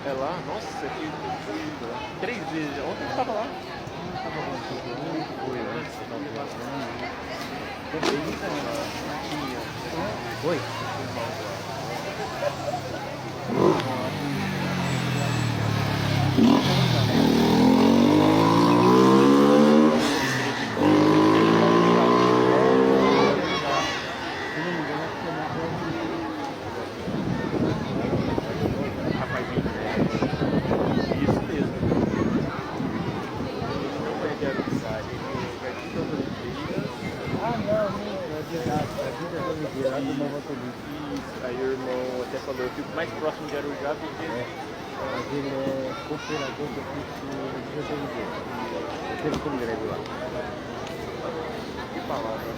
É lá? Nossa, que 3 vezes. Ontem eu tava lá. Foi, né? Você tava viajando. Oi? Rapaz, isso mesmo. Ele não é de Arujá, ele é de Jardim das Oliveiras. Ah, não, não, é de Jardim das Oliveiras, lá do Novo Autolito. Isso. Aí o irmão até falou, eu fico mais próximo de Arujá porque Mas ele é cooperador do curso de Rio das Oliveiras. Aquele congresso lá. que palavra.